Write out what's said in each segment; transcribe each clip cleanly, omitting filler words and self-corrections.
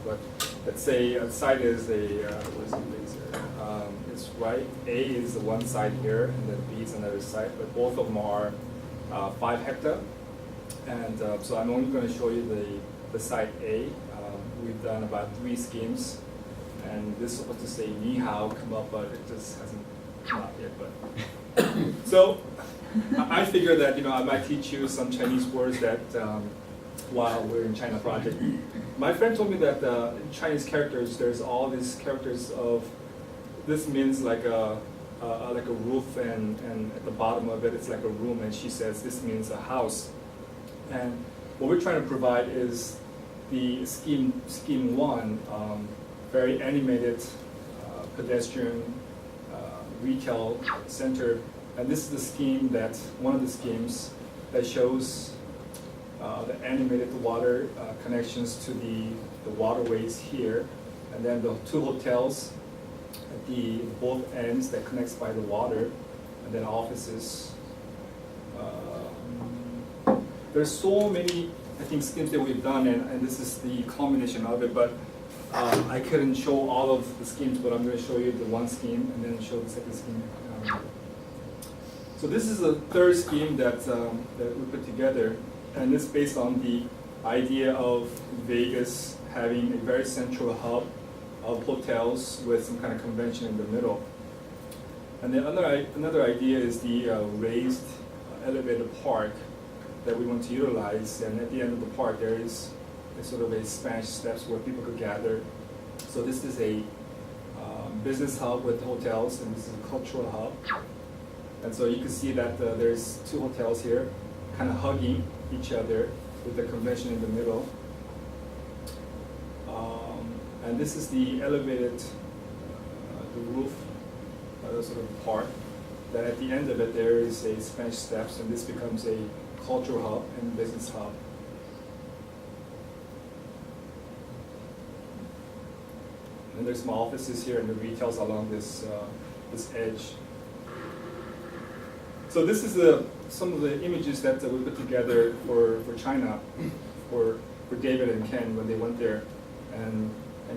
but let's say a site is a, where's the laser? It's right, A is the one side here, and then B is another side, but both of them are 5 hectare. And so I'm only going to show you the site A. We've done about 3 schemes, and this is supposed to say ni hao come up, but it just hasn't come out yet. But so I figured that I might teach you some Chinese words that while we're in China project. My friend told me that in Chinese characters, there's all these characters of, this means like a roof, and at the bottom of it, it's like a room, and she says this means a house. And what we're trying to provide is the scheme 1, very animated pedestrian retail center. And this is the scheme that, one of the schemes that shows the animated water connections to the waterways here, and then the 2 hotels at the both ends that connects by the water, and then offices. There's so many, I think, schemes that we've done, and this is the culmination of it, but I couldn't show all of the schemes, but I'm going to show you the one scheme and then show the second scheme. So this is the third scheme that we put together, and it's based on the idea of Vegas having a very central hub of hotels with some kind of convention in the middle. And then another idea is the raised elevated park that we want to utilize, and at the end of the park there is a sort of a Spanish steps where people could gather. So this is a business hub with hotels, and this is a cultural hub. And so you can see that there's 2 hotels here, kind of hugging each other with the convention in the middle. And this is the elevated, the roof, sort of part, that at the end of it there is a Spanish steps, and this becomes a cultural hub and business hub. And there's some offices here and the retails along this edge. So this is some of the images that we put together for China, for David and Ken when they went there, and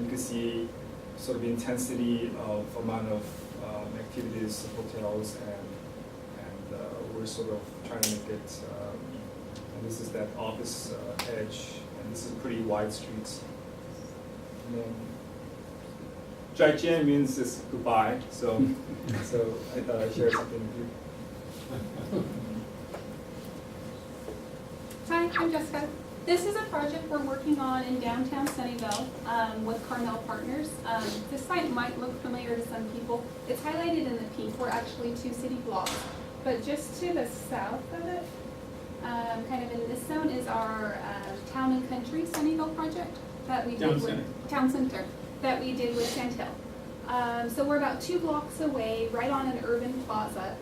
you can see sort of the intensity of amount of activities, hotels, and we're sort of trying to make it. And this is that office edge, and this is pretty wide streets. And then, 再见 means it's goodbye, so I thought I'd share something with you. Hi, I'm Jessica. This is a project we're working on in downtown Sunnyvale with Carnell Partners. This site might look familiar to some people. It's highlighted in the pink. We're actually 2 city blocks, but just to the south of it, kind of in this zone, is our Town and Country Sunnyvale project that we did with Town Center that we did with Santel. So we're about 2 blocks away, right on an urban plaza.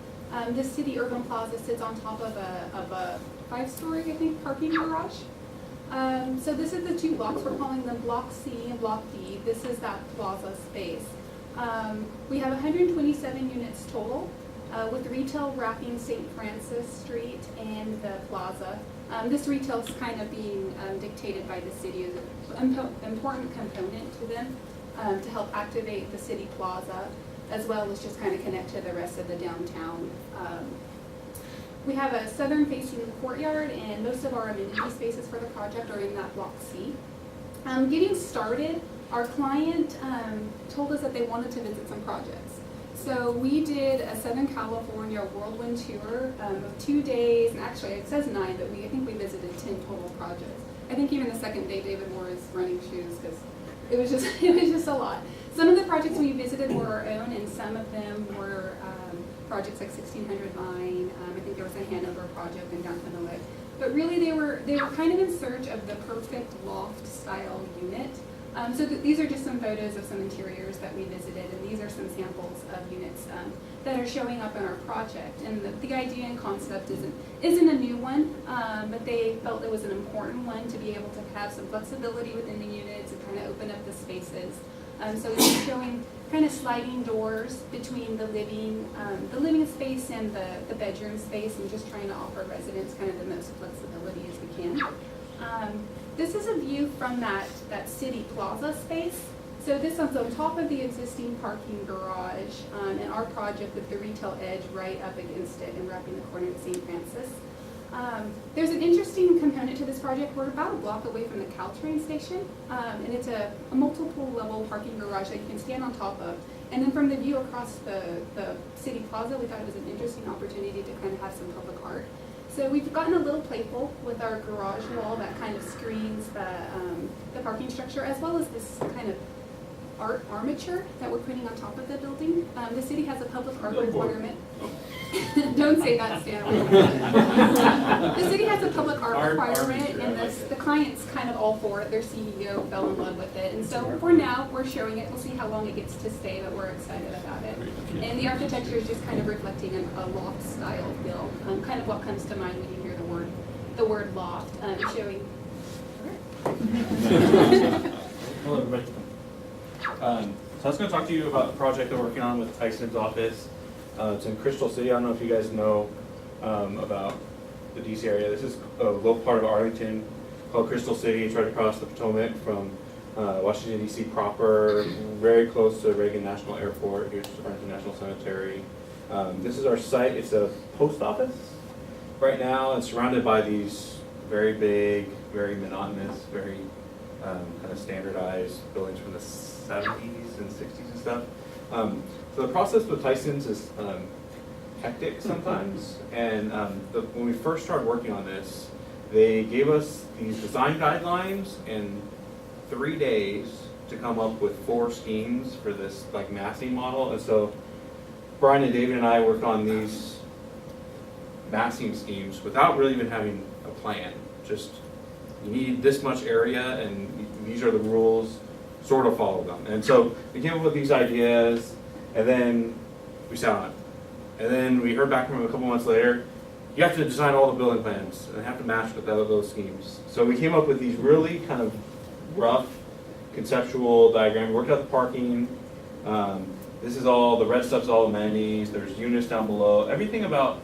This city urban plaza sits on top of a 5-story, I think, parking garage. So this is the 2 blocks. We're calling them Block C and Block D. This is that plaza space. We have 127 units total, with retail wrapping St. Francis Street and the plaza. This retail is kind of being dictated by the city as an important component to them to help activate the city plaza, as well as just kind of connect to the rest of the downtown. We have a southern-facing courtyard, and most of our amenity spaces for the project are in that Block C. Getting started, our client told us that they wanted to visit some projects. So we did a Southern California whirlwind tour of 2 days, and actually it says 9, but I think we visited 10 total projects. I think even the second day David wore his running shoes because it was just a lot. Some of the projects we visited were our own, and some of them were projects like 1600 Vine. I think there was a Hanover project in downtown LA. But really they were kind of in search of the perfect loft style unit. So these are just some photos of some interiors that we visited, and these are some samples of units that are showing up in our project. And the idea and concept isn't a new one, but they felt it was an important one to be able to have some flexibility within the units and kind of open up the spaces. So it's showing kind of sliding doors between the living space and the bedroom space, and just trying to offer residents kind of the most flexibility as we can. This is a view from that city plaza space. So this is on top of the existing parking garage, and our project with the retail edge right up against it and wrapping the corner at St. Francis. There's an interesting component to this project. We're about a block away from the Caltrain station, and it's a multiple level parking garage that you can stand on top of. And then from the view across the city plaza, we thought it was an interesting opportunity to kind of have some public art. So we've gotten a little playful with our garage wall that kind of screens the parking structure, as well as this kind of art armature that we're putting on top of the building. The city has a public art requirement. Don't say that, Stan. The city has a public art requirement, and the client's kind of all for it. Their CEO fell in love with it, and so for now we're showing it. We'll see how long it gets to stay, but we're excited about it. And the architecture is just kind of reflecting a loft style feel. Kind of what comes to mind when you hear the word loft. Showing. Hello, everybody. So I was going to talk to you about a project I'm working on with Tyson's office. It's in Crystal City. I don't know if you guys know about the DC area. This is a little part of Arlington called Crystal City. It's right across the Potomac from Washington, DC proper, very close to Reagan National Airport. Here's Arlington National Cemetery. This is our site. It's a post office. Right now, it's surrounded by these very big, very monotonous, very kind of standardized buildings from the 70s and 60s and stuff. So the process with Tyson's is hectic sometimes, and when we first started working on this, they gave us these design guidelines in 3 days to come up with 4 schemes for this like massing model. And so Brian and David and I worked on these massing schemes without really even having a plan. Just you need this much area, and these are the rules. Sort of follow them. And so we came up with these ideas, and then we sat on it. And then we heard back from them a couple months later, you have to design all the building plans and have to match with those schemes. So we came up with these really kind of rough conceptual diagram. We worked out the parking. This is all, the red stuff's all amenities. There's units down below. Everything about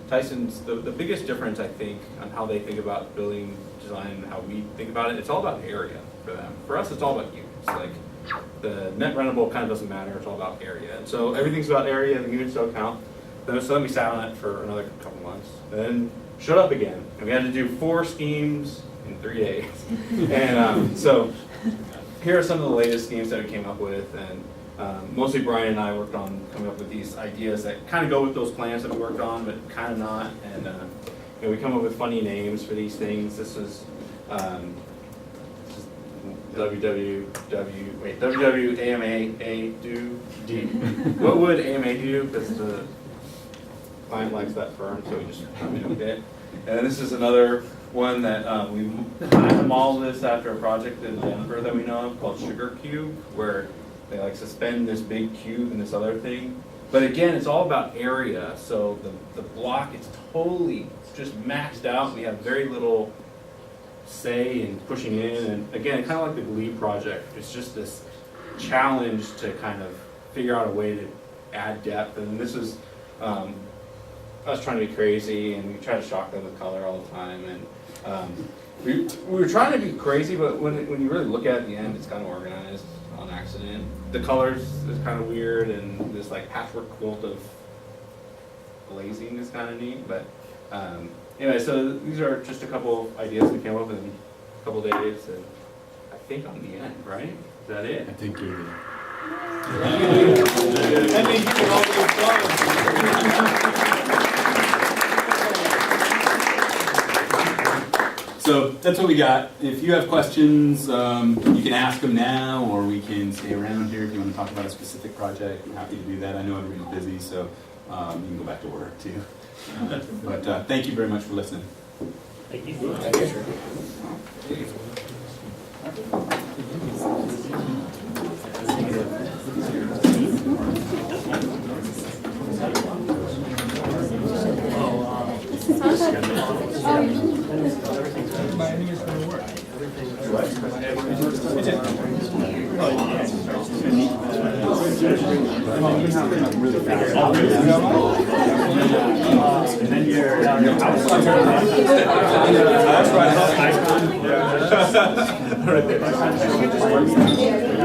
Tyson's, the biggest difference I think on how they think about building design and how we think about it, it's all about area for them. For us, it's all about units. Like the net rentable kind of doesn't matter. It's all about area. And so everything's about area. The units don't count. So then we sat on it for another couple months. And then showed up again. And we had to do 4 schemes in 3 days. And so here are some of the latest schemes that we came up with. And mostly Brian and I worked on coming up with these ideas that kind of go with those plans that we worked on, but kind of not. And we come up with funny names for these things. This is WWAMA do. What would AMA do? Because the client likes that firm, so we just named it. And this is another one that we kind of modeled this after a project in Denver that we know of called Sugar Cube, where they like suspend this big cube and this other thing. But again, it's all about area. So the block is totally just maxed out. We have very little say in pushing in. And again, kind of like the Glee project, it's just this challenge to kind of figure out a way to add depth. And this is us trying to be crazy, and we try to shock them with color all the time. And we were trying to be crazy, but when you really look at it at the end, it's kind of organized on accident. The colors is kind of weird, and this like patchwork quilt of glazing is kind of neat. But anyway, so these are just a couple of ideas we came up with in a couple of days, and I think I'm the end, right? Is that it? I think you're the So that's what we got. If you have questions, you can ask them now, or we can stay around here if you want to talk about a specific project. I'm happy to do that. I know everybody's busy, so you can go back to work too. But thank you very much for listening. Thank you. And then you're Yeah. Right there.